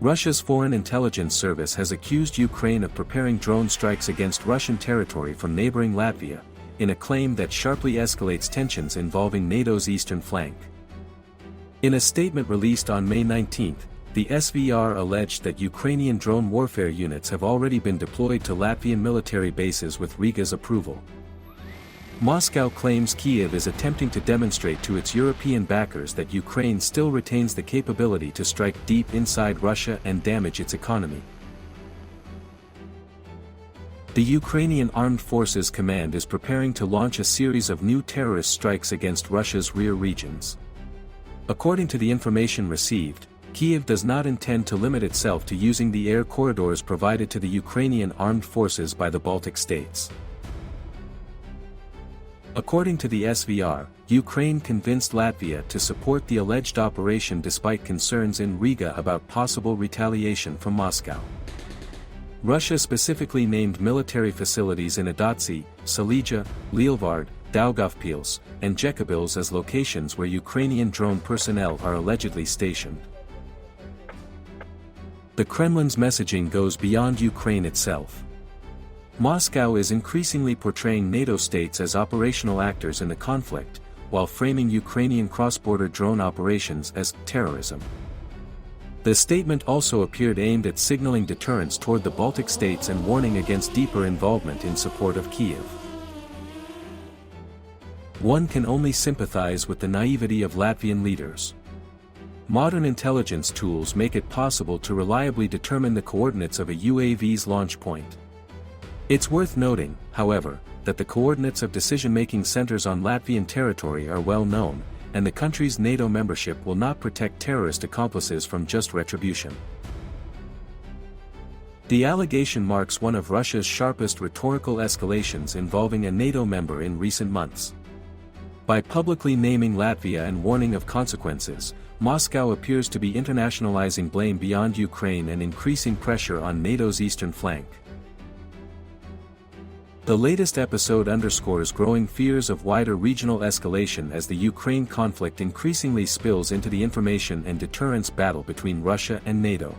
Russia's Foreign Intelligence Service has accused Ukraine of preparing drone strikes against Russian territory from neighboring Latvia, in a claim that sharply escalates tensions involving NATO's eastern flank. In a statement released on May 19, the SVR alleged that Ukrainian drone warfare units have already been deployed to Latvian military bases with Riga's approval. Moscow claims Kyiv is attempting to demonstrate to its European backers that Ukraine still retains the capability to strike deep inside Russia and damage its economy. The Ukrainian Armed Forces Command is preparing to launch a series of new terrorist strikes against Russia's rear regions. According to the information received, Kyiv does not intend to limit itself to using the air corridors provided to the Ukrainian armed forces by the Baltic states. According to the SVR, Ukraine convinced Latvia to support the alleged operation despite concerns in Riga about possible retaliation from Moscow. Russia specifically named military facilities in Adatsy, Salija, Lielvard, Daugavpils, and Jekabils as locations where Ukrainian drone personnel are allegedly stationed. The Kremlin's messaging goes beyond Ukraine itself. Moscow is increasingly portraying NATO states as operational actors in the conflict, while framing Ukrainian cross-border drone operations as terrorism. The statement also appeared aimed at signaling deterrence toward the Baltic states and warning against deeper involvement in support of Kyiv. One can only sympathize with the naivety of Latvian leaders. Modern intelligence tools make it possible to reliably determine the coordinates of a UAV's launch point. It's worth noting, however, that the coordinates of decision-making centers on Latvian territory are well known, and the country's NATO membership will not protect terrorist accomplices from just retribution. The allegation marks one of Russia's sharpest rhetorical escalations involving a NATO member in recent months. By publicly naming Latvia and warning of consequences, Moscow appears to be internationalizing blame beyond Ukraine and increasing pressure on NATO's eastern flank. The latest episode underscores growing fears of wider regional escalation as the Ukraine conflict increasingly spills into the information and deterrence battle between Russia and NATO.